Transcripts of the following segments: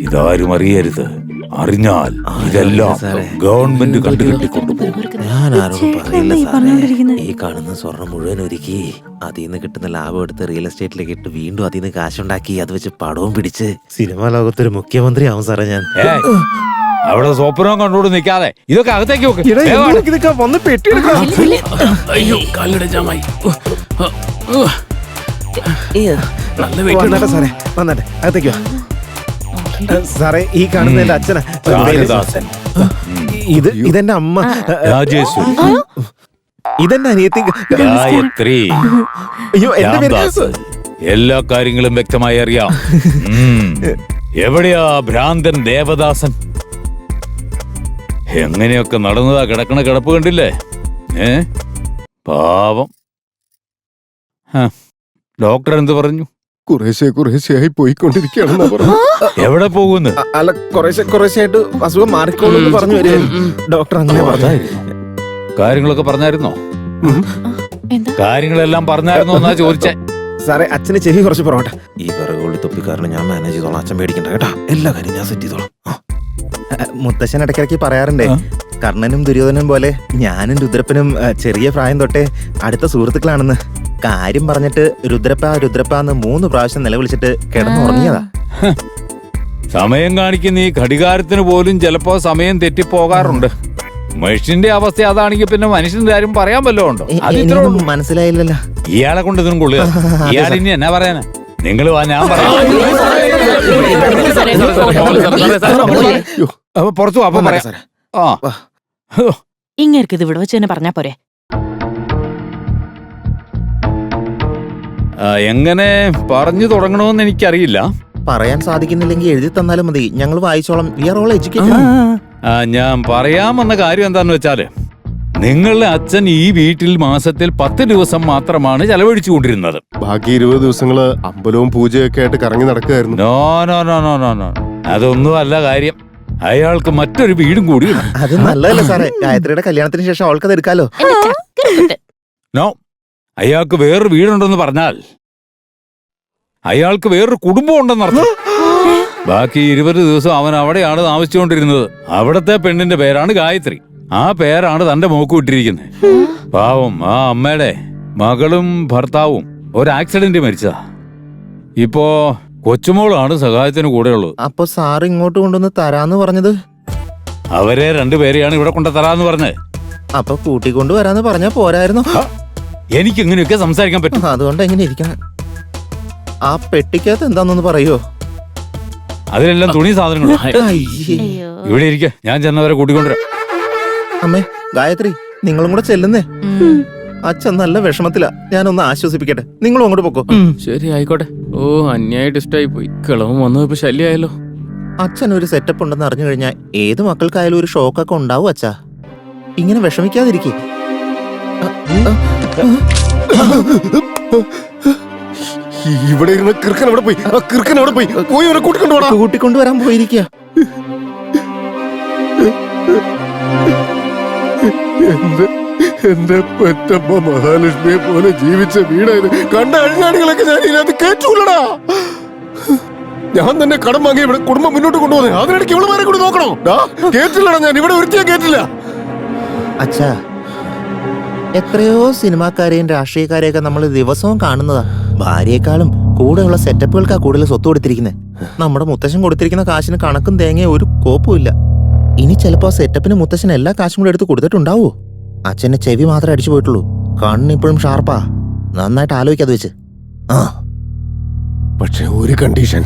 ഇതാരും അറിയരുത്. അറിഞ്ഞാൽ ഇതെല്ലാം ഗവൺമെന്റ് കണ്ടുകെട്ടിക്കൊണ്ടുപോകും. ഞാൻ ആരോടും പറയില്ല സാറേ. ഈ കാണുന്ന സ്വർണം മുഴുവൻ ഒരുക്കി അതിൽ നിന്ന് കിട്ടുന്ന ലാഭം എടുത്ത് റിയൽ എസ്റ്റേറ്റിലേക്ക് ഇട്ട് വീണ്ടും അതിൽ നിന്ന് കാശുണ്ടാക്കി അത് വെച്ച് പടവും പിടിച്ച് സിനിമാ ലോകത്തൊരു മുഖ്യമന്ത്രി ആവും സാറേ ഞാൻ. അവിടെ സ്വപ്നവും കണ്ടോട് നിൽക്കാതെ ഇതൊക്കെ അകത്തേക്ക് വന്ന് പെട്ടിയെടുക്കാം. അയ്യോ കാലിടെ ജാമായി. വന്നട്ടെ സാറേ, വന്നട്ടെ അകത്തേക്ക് വാ. സാറേ ഈ കാണുന്ന എന്റെ അച്ഛനാ. ഇതെന്റെ അമ്മ രാജേശ്വരി, ഇതെന്റെ അനിയത്തി ഗായത്രി, അയ്യോ എന്റെ പേര് രാംദാസ്. എല്ലാ കാര്യങ്ങളും വ്യക്തമായി അറിയാം. എവിടെയാ ഭ്രാന്തൻ ദേവദാസൻ? എങ്ങനെയൊക്കെ നടന്നതാ കിടക്കണ കിടപ്പ് കണ്ടില്ലേ? പാവം. ഡോക്ടർ എന്ത് പറഞ്ഞു? കുറേശ്ശെയായി പോയിക്കൊണ്ടിരിക്കുകയാണെന്നാ പറഞ്ഞു. എവിടെ പോകുന്നു? അല്ല കുറേശ്ശെയായിട്ട് അസുഖം മാറിക്കോളൂ പറഞ്ഞു വരെ ഡോക്ടർ അങ്ങനെ പറഞ്ഞു. കാര്യങ്ങളൊക്കെ പറഞ്ഞായിരുന്നോ? കാര്യങ്ങളെല്ലാം പറഞ്ഞായിരുന്നോ എന്നാ ചോദിച്ചേ. സാറേ അച്ഛന് ചെവി കുറച്ച് പുറകോട്ടെ. ഈ വിറകുള്ളി തൊപ്പിക്കാരനെ ഞാൻ മാനേജ് ചെയ്തോളാം. അച്ഛൻ പേടിക്കണ്ട കേട്ടാ. എല്ലാ കാര്യം ഞാൻ സെറ്റ് ചെയ്തോളാം. മുത്തശ്ശൻ ഇടയ്ക്കിടയ്ക്ക് പറയാറുണ്ടേ, കർണനും ദുര്യോധനും പോലെ ഞാനും രുദ്രപ്പനും ചെറിയ പ്രായം തൊട്ടേ അടുത്ത സുഹൃത്തുക്കളാണെന്ന്. കാര്യം പറഞ്ഞിട്ട് രുദ്രപ്പ എന്ന് 3 പ്രാവശ്യം നിലവിളിച്ചിട്ട് കിടന്നുറങ്ങിയതാ. സമയം കാണിക്കുന്ന ഈ ഘടികാരത്തിന് പോലും ചിലപ്പോ സമയം തെറ്റിപ്പോകാറുണ്ട്. മനുഷ്യന്റെ അവസ്ഥ അതാണെങ്കിൽ പിന്നെ മനുഷ്യന്റെ കാര്യം പറയാൻ വല്ലതും ഉണ്ടോ? എനിക്കൊന്നും മനസ്സിലായില്ലല്ലോ. ഇയാളെ കൊണ്ട് ഇതിനും കൊള്ളുക. ഇയാൾ ഇനി എന്നാ പറയാനാ? നിങ്ങൾ വാ, ഞാൻ പറയാം. പുറത്തു അപ്പം പറയാം. ഇങ്ങേർക്ക് ഇത് ഇവിടെ വെച്ച് തന്നെ പറഞ്ഞാ പോരെ? എങ്ങനെ പറഞ്ഞു തുടങ്ങണമെന്ന് എനിക്കറിയില്ല. പറയാൻ സാധിക്കുന്നില്ലെങ്കിൽ എഴുതി തന്നാലും മതി, ഞങ്ങൾ വായിച്ചോളാം. We are all educated. ഞാൻ പറയാമെന്ന കാര്യം എന്താന്ന് വെച്ചാല്, നിങ്ങളുടെ അച്ഛൻ ഈ വീട്ടിൽ മാസത്തിൽ 10 ദിവസം മാത്രമാണ് ചെലവഴിച്ചു കൊണ്ടിരുന്നത്. ബാക്കി 20 ദിവസങ്ങള് അമ്പലവും പൂജയൊക്കെ ആയിട്ട് കറങ്ങി നടക്കുകയായിരുന്നു. No no no no no no അതൊന്നും അല്ല കാര്യം. അയാൾക്ക് മറ്റൊരു വീടും കൂടി. അത് നല്ലതല്ലേ സാറേ? ഗായത്രിയുടെ കല്യാണത്തിന് ശേഷം അവൾക്കത് എടുക്കാലോ. നോ, അയാൾക്ക് വേറൊരു വീടുണ്ടെന്ന് പറഞ്ഞാൽ അയാൾക്ക് വേറൊരു കുടുംബം ഉണ്ടെന്നർത്ഥം. ബാക്കി 20 ദിവസം അവൻ അവിടെയാണ് താമസിച്ചുകൊണ്ടിരുന്നത്. അവിടത്തെ പെണ്ണിന്റെ പേരാണ് ഗായത്രി. ആ പേരാണ് തന്റെ മോക്ക് വിട്ടിരിക്കുന്നത്. പാവം ആ അമ്മയുടെ മകളും ഭർത്താവും ഒരു ആക്സിഡന്റ് മരിച്ചതാ. ഇപ്പോ കൊച്ചുമോളാണ് സഹായത്തിന് കൂടെയുള്ളത്. അപ്പൊ സാറ് ഇങ്ങോട്ട് കൊണ്ടുവന്ന് തരാന്ന് പറഞ്ഞത്? അവരെ 2 പേരെയാണ് ഇവിടെ കൊണ്ട് തരാന്ന് പറഞ്ഞത്. അപ്പൊ കൂട്ടിക്കൊണ്ട് വരാന്ന് പറഞ്ഞാ പോരായിരുന്നു? എനിക്ക് ഇങ്ങനെയൊക്കെ സംസാരിക്കാൻ പറ്റും. അതുകൊണ്ട് എങ്ങനെ ഇരിക്കണം? ആ പെട്ടിക്കകത്ത് എന്താന്നൊന്ന് പറയോ? അതിലെല്ലാം തുണി സാധനങ്ങളും. ഇവിടെ ഇരിക്ക, ഞാൻ ചെന്നവരെ കൂട്ടിക്കൊണ്ടുവരാം. അമ്മേ, ഗായത്രി നിങ്ങളും കൂടെ ചെല്ലുന്നേ. അച്ഛൻ നല്ല വിഷമത്തിലാ. ഞാനൊന്ന് ആശ്വസിപ്പിക്കട്ടെ. നിങ്ങളും അങ്ങോട്ട് പൊക്കോ. ശരി ആയിക്കോട്ടെ. ഓ അന്യായിട്ട് ഇഷ്ടമായി പോയി. കിളവും വന്നത് ഇപ്പൊ ശല്യമായല്ലോ. അച്ഛൻ ഒരു സെറ്റപ്പ് ഉണ്ടെന്ന് അറിഞ്ഞു കഴിഞ്ഞാൽ ഏത് മക്കൾക്കായാലും ഒരു ഷോക്കൊക്കെ ഉണ്ടാവും അച്ഛാ. ഇങ്ങനെ വിഷമിക്കാതിരിക്കേ. ഇവിടെ ഇരുന്ന് കിറുക്കൻ അവിടെ പോയി. പോയി അവരെ കൂട്ടിക്കൊണ്ടുവരാൻ പോയിരിക്കുക. എന്റെ പെറ്റമ്മ മഹാലക്ഷ്മിയെ പോലെ ജീവിച്ച വീടായത്. കണ്ട അഴിഞ്ഞാടികളൊക്കെ ഞാൻ ഇതിനകത്ത് കേട്ടൂലടാ. ഞാൻ തന്നെ കടം വാങ്ങി ഇവിടെ കുടുംബം മുന്നോട്ട് കൊണ്ടുപോകുന്നത്. അതിനിടയ്ക്ക് ഇവളുമാരെ കൂടി നോക്കണോ? കേട്ടില്ലടാ, ഞാൻ ഇവിടെ ഒരുത്തിയാ കേട്ടില്ല. അച്ഛാ, എത്രയോ സിനിമാക്കാരെയും രാഷ്ട്രീയക്കാരെയൊക്കെ നമ്മൾ ദിവസവും കാണുന്നതാ. ഭാര്യയെക്കാളും കൂടെയുള്ള സെറ്റപ്പുകൾക്കാ കൂടുതൽ സ്വത്ത് കൊടുത്തിരിക്കുന്നത്. നമ്മുടെ മുത്തശ്ശൻ കൊടുത്തിരിക്കുന്ന കാശിന് കണക്കും തേങ്ങയും ഒരു കോപ്പുമില്ല. ഇനി ചിലപ്പോ സെറ്റപ്പിന് മുത്തശ്ശൻ എല്ലാ കാശും കൂടെ എടുത്ത് കൊടുത്തിട്ടുണ്ടാവോ? അച്ഛന്റെ ചെവി മാത്രമേ അടിച്ചു പോയിട്ടുള്ളൂ. കണ്ണിപ്പോഴും ഷാർപ്പാ. നന്നായിട്ട് ആലോചിക്കാതെ വെച്ച്. പക്ഷെ ഒരു കണ്ടീഷൻ.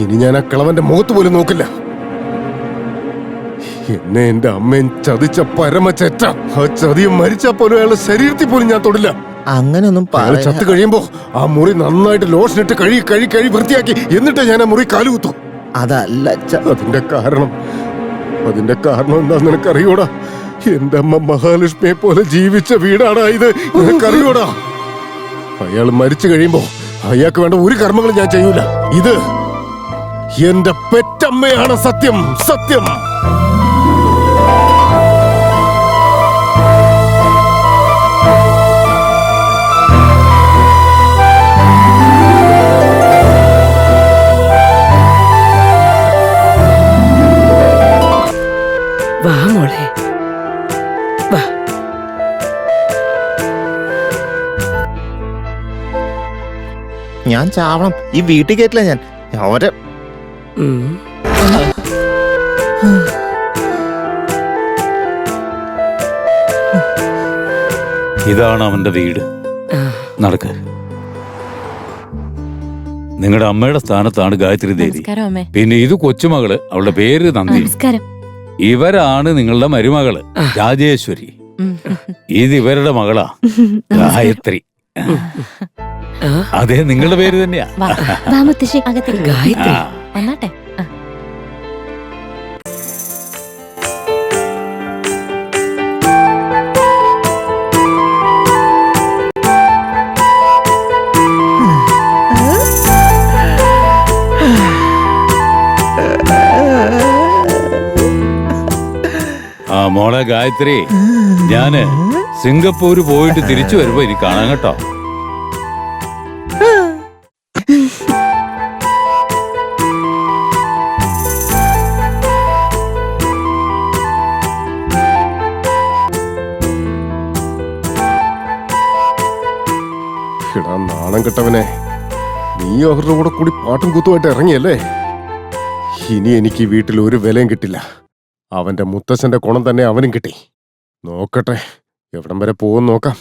ഇനി ഞാൻ ആ കിളവന്റെ മുഖത്ത് പോലും നോക്കില്ല. എന്നെ എന്റെ അമ്മയും ചതിച്ച പരമചെറ്റ. ആ ചതിയും മരിച്ചാ പോലും അയാളുടെ ശരീരത്തിൽ പോലും ഞാൻ തൊടില്ല. അങ്ങനെയൊന്നും ചത്ത് കഴിയുമ്പോ ആ മുറി നന്നായിട്ട് ലോഷനിട്ട് കഴുകി വൃത്തിയാക്കി എന്നിട്ട് ഞാൻ ആ മുറി കാലുകുത്തു. അതല്ല അതിന്റെ കാരണം എന്താന്ന് നിനക്കറിയോടാ? എന്റെ അമ്മ മഹാലക്ഷ്മിയെ പോലെ ജീവിച്ച വീടാണ് ഇത്. നിനക്കറിയോടാ? അയാൾ മരിച്ചു കഴിയുമ്പോ അയാൾക്ക് വേണ്ട ഒരു കർമ്മങ്ങളും ഞാൻ ചെയ്യൂല. ഇത് എന്റെ പെറ്റമ്മയാണ്. സത്യം. ഞാൻ ചാവണം. ഈ വീട്ടിൽ കയറ്റില്ല ഞാൻ. അവരെ ഇതാണ് അവന്റെ വീട്. നടക്ക. നിങ്ങളുടെ അമ്മയുടെ സ്ഥാനത്താണ് ഗായത്രി ദേവി. നമസ്കാരം അമ്മേ. പിന്നെ ഇത് കൊച്ചുമകള്, അവളുടെ പേര് നന്ദി. നമസ്കാരം. ഇവരാണ് നിങ്ങളുടെ മരുമകള് രാജേശ്വരി. ഇത് ഇവരുടെ മകളാ ഗായത്രി. അതെ, നിങ്ങളുടെ പേര് തന്നെയാ. വാ മുത്തശ്ശി, അകത്തേക്ക് ഗായത്രി. വന്നാട്ടെ. ആ മോളെ ഗായത്രി, ഞാന് സിംഗപ്പൂര് പോയിട്ട് തിരിച്ചു വരുമ്പോ ഇനി കാണാൻ കേട്ടോ. എടാ നാണം കെട്ടവനെ, നീ അവരുടെ കൂടെ കൂടി പാട്ടും കൂത്തുമായിട്ട് ഇറങ്ങിയല്ലേ? ഇനി എനിക്ക് ഈ വീട്ടിൽ ഒരു വിലയും കിട്ടില്ല. അവന്റെ മുത്തശ്ശന്റെ കുണം തന്നെ അവനും കിട്ടി. നോക്കട്ടെ എവിടം വരെ പോകും നോക്കാം.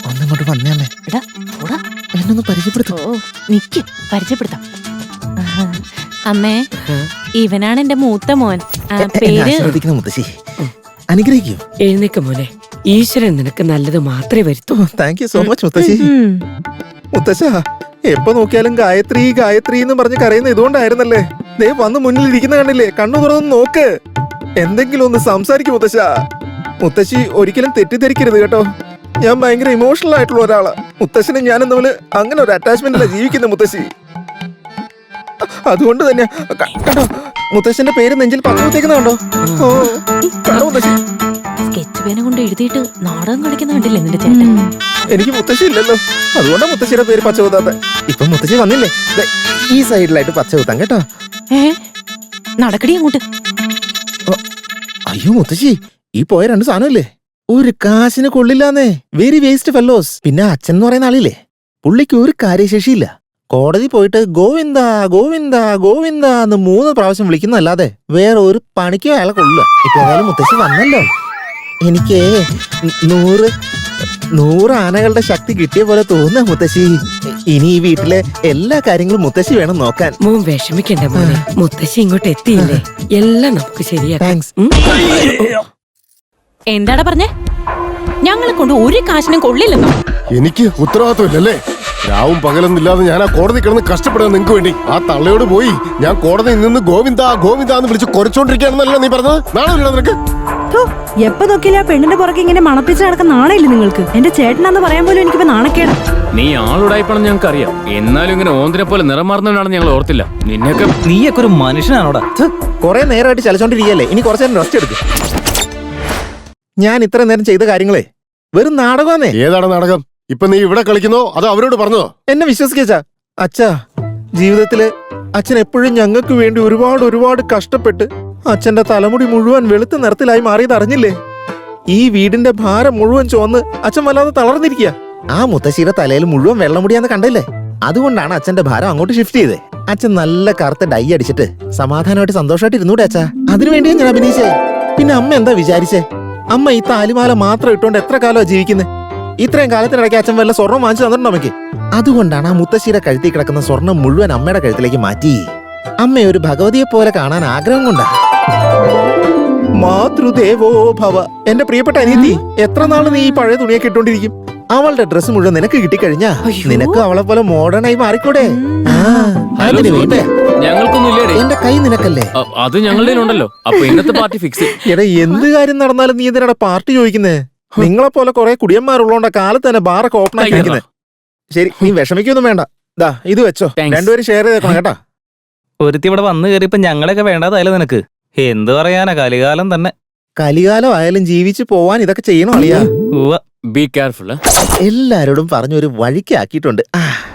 ഒന്നിങ്ങോട്ട് വന്നേ അമ്മേ. എടാ, പോടാ. എന്നൊന്ന് പരിചയപ്പെടുത്തു. ഓ, നിക്ക്, പരിചയപ്പെടുത്താം. അമ്മേ, ഇവനാണ് എന്റെ മൂത്ത മോൻ. പേര് ആശീർവദിക്കുന്ന മുത്തശ്ശി. അനുഗ്രഹിക്കൂ. എഴുന്നേക്ക് മോനെ. ഈശ്വരൻ നിനക്ക് നല്ലത് മാത്രമേ വരുത്തൂ. താങ്ക് യു സോ മച്ച് മുത്തശ്ശി. മുത്തശ്ശ, എപ്പോ നോക്കിയാലും ഗായത്രി ഗായത്രി എന്ന് പറഞ്ഞ് കരയുന്ന ഇതുകൊണ്ടായിരുന്നല്ലേ? ദേ വന്ന് മുന്നിൽ ഇരിക്കുന്ന കണ്ടില്ലേ? കണ്ണു തുറന്ന് നോക്ക്. എന്തെങ്കിലും ഒന്ന് സംസാരിക്കും മുത്തശ്ശ. മുത്തശ്ശി ഒരിക്കലും തെറ്റിദ്ധരിക്കരുത് കേട്ടോ. ഞാൻ ഭയങ്കര ഇമോഷണൽ ആയിട്ടുള്ള ഒരാളാ. മുത്തശ്ശനും ഞാനും തമ്മില് അങ്ങനെ ഒരു അറ്റാച്ച്മെന്റ് അല്ല ജീവിക്കുന്ന മുത്തശ്ശി. അതുകൊണ്ട് തന്നെ കണ്ടോ, മുത്തശ്ശന്റെ പേര് നെഞ്ചിൽ പങ്കുവെച്ചേക്കുന്ന കണ്ടോ? ഓ, കണ്ടോ മുത്തശ്ശി? സ്കെച്ച് പേന കൊണ്ട് എഴുതിയിട്ട് നാടകം കളിക്കുന്ന കണ്ടില്ലേ നിന്റെ ചേട്ടൻ? എനിക്ക് മുത്തശ്ശി ഇല്ലല്ലോ, അതുകൊണ്ടാ മുത്തശ്ശിയുടെ പേര് പച്ച കുത്താത്ത. ഇപ്പൊ മുത്തശ്ശി വന്നില്ലേ, ദേ ഈ സൈഡിലായിട്ട് പച്ച കുത്താം കേട്ടോ. നടക്കടി അങ്ങോട്ട്. അയ്യോ മുത്തശ്ശി, ഈ പോയ രണ്ട് സാധനമില്ലേ, ഒരു കാശിന് കൊള്ളില്ലാന്നേ. Very waste fellows. പിന്നെ അച്ഛൻ എന്ന് പറയുന്ന ആളില്ലേ, പുള്ളിക്ക് ഒരു കാര്യശേഷിയില്ല. കോടതി പോയിട്ട് ഗോവിന്ദ ഗോവിന്ദ ഗോവിന്ദ എന്ന് 3 പ്രാവശ്യം വിളിക്കുന്നല്ലാതെ വേറെ ഒരു പണിക്കോ അയാളെ കൊള്ളില്ല. ഇപ്പൊ ഏതായാലും മുത്തശ്ശി വന്നല്ലോ, എനിക്ക് 100 ആനകളുടെ ശക്തി കിട്ടിയ പോലെ തോന്നുക മുത്തശ്ശി. ഇനി ഈ വീട്ടിലെ എല്ലാ കാര്യങ്ങളും മുത്തശ്ശി വേണം നോക്കാൻ. മോൻ വിഷമിക്കണ്ട മോനെ. മുത്തശ്ശി ഇങ്ങോട്ട് എത്തിയില്ലേ, എല്ലാം നമുക്ക് ശരിയാക്കാം. താങ്ക്സ്. എന്താടാ പറഞ്ഞേ? ഞങ്ങളെ കൊണ്ട് ഒരു കാശിനും കൊള്ളില്ലെന്നോ? എനിക്ക് ഉത്തരവാദിത്വമില്ലല്ലേ? രാവും പകലൊന്നില്ലാതെ ഞാൻ ആ കോടതി കിടന്ന് കഷ്ടപ്പെടുക നിങ്ങൾക്ക് വേണ്ടി. ആ തള്ളയോട് പോയി ഞാൻ കോടതിയിൽ നിന്ന് ഗോവിന്ദ ഗോവിന്ദ എന്ന് വിളിച്ച് കുറച്ചോണ്ടിരിക്കുകയാണെന്നല്ലോ നീ പറഞ്ഞത്. നാണമില്ല നിനക്ക്? എപ്പോ നോക്കിയില്ല പെണ്ണിന്റെ പുറകെ ഇങ്ങനെ മണപ്പിച്ച് നടക്കുന്ന നാണയില്ല നിങ്ങൾക്ക്? എന്റെ ചേട്ടനാന്ന് പറയാൻ പോലും എനിക്കിപ്പോ നാണക്കേടാ. നീ ആളുടായിപ്പണം ഞങ്ങൾക്ക് അറിയാം. എന്നാലും ഇങ്ങനെ ഓന്തിനെ പോലെ നിറം മാറുന്നവനാണെന്ന് ഞങ്ങൾ ഓർത്തില്ല. നിന്നൊക്കെ നീയൊക്കെ ഒരു മനുഷ്യനാണോടാ? കുറെ നേരമായിട്ട് ചലിച്ചോണ്ടിരിക്കുകയല്ലേ, ഇനി കുറച്ചു നേരം റെസ്റ്റ് എടുക്കും. ഞാൻ ഇത്ര നേരം ചെയ്ത കാര്യങ്ങളെ വെറും നാടകമാന്നേ. ഏതാണ് നാടകം? ഇപ്പൊ നീ ഇവിടെ കളിക്കുന്നോ അതോ അവരോട് പറഞ്ഞോ? എന്നെ വിശ്വസിക്കാ അച്ഛാ. ജീവിതത്തില് അച്ഛൻ എപ്പോഴും ഞങ്ങൾക്ക് വേണ്ടി ഒരുപാട് കഷ്ടപ്പെട്ട് അച്ഛന്റെ തലമുടി മുഴുവൻ വെളുത്ത നിറത്തിലായി മാറിയത് അറിഞ്ഞില്ലേ? ഈ വീടിന്റെ ഭാരം മുഴുവൻ ചുവന്ന് അച്ഛൻ വല്ലാതെ തളർന്നിരിക്കുക. ആ മുത്തശ്ശിയുടെ തലയിൽ മുഴുവൻ വെള്ളമുടിയാന്ന് കണ്ടല്ലേ? അതുകൊണ്ടാണ് അച്ഛന്റെ ഭാരം അങ്ങോട്ട് ഷിഫ്റ്റ് ചെയ്തേ. അച്ഛൻ നല്ല കറുത്ത ഡൈ അടിച്ചിട്ട് സമാധാനമായിട്ട് സന്തോഷമായിട്ട് ഇരുന്നൂടെ അച്ഛാ. അതിനുവേണ്ടിയാ ഞാൻ അഭിനയിച്ചേ. പിന്നെ അമ്മ എന്താ വിചാരിച്ചേ? അമ്മ ഈ താലിമാല മാത്രം ഇട്ടോണ്ട് എത്ര കാലമാണ് ജീവിക്കുന്നത്? ഇത്രയും കാലത്തിനിടയ്ക്ക് അച്ഛൻ വല്ല സ്വർണ്ണം വാങ്ങിച്ചു തന്നിട്ടുണ്ടോ അമ്മയ്ക്ക്? അതുകൊണ്ടാണ് ആ മുത്തശ്ശിയുടെ കഴുത്തിൽ കിടക്കുന്ന സ്വർണം മുഴുവൻ അമ്മയുടെ കഴുത്തിലേക്ക് മാറ്റി. അമ്മയെ ഒരു ഭഗവതിയെ പോലെ കാണാൻ ആഗ്രഹം കൊണ്ടാ. മാതൃദേവോ ഭവ. എന്റെ പ്രിയപ്പെട്ട അനിയത്തി, എത്ര നാള് നീ ഈ പഴയ തുണിയൊക്കെ ഇട്ടോണ്ടിരിക്കും? അവളുടെ ഡ്രസ്സ് മുഴുവൻ നിനക്ക് കിട്ടിക്കഴിഞ്ഞാ നിനക്ക് അവളെ പോലെ മോഡേൺ ആയി മാറിക്കൂടെ? അതിന് വേണ്ടേ? ഞങ്ങൾക്കൊന്നും ഇല്ലേ? എന്റെ കൈ നിനക്കല്ലേ? അത് ഞങ്ങളുടെ ഉണ്ടല്ലോ. അപ്പൊ ഇന്നത്തെ പാർട്ടി ഫിക്സ്. എടാ, എന്ത് കാര്യം നടന്നാലും നീ എന്തിനാ പാർട്ടി ചോദിക്കുന്നേ? നിങ്ങളെ പോലെ കുറെ കുടിയന്മാരുള്ളോണ്ട കാലത്ത് തന്നെ ബാറൊക്കെ ഓപ്പൺ ആക്കി വെക്കുന്നത്. ശരി, നീ വിഷമിക്കൊന്നും വേണ്ട. ദാ ഇത് വെച്ചോ, രണ്ടുപേരും ഷെയർ ചെയ്തേക്കണം കേട്ടാ. ഒരുത്തി ഇവിടെ വന്നു കയറിയപ്പോ ഞങ്ങളൊക്കെ വേണ്ടാതായാലും നിനക്ക് എന്ത് പറയാനാ? കലികാലം തന്നെ. കലികാലം ആയാലും ജീവിച്ചു പോവാൻ ഇതൊക്കെ ചെയ്യണം അളിയാ. Be careful. എല്ലാരോടും പറഞ്ഞൊരു വഴിക്കാക്കിയിട്ടുണ്ട്.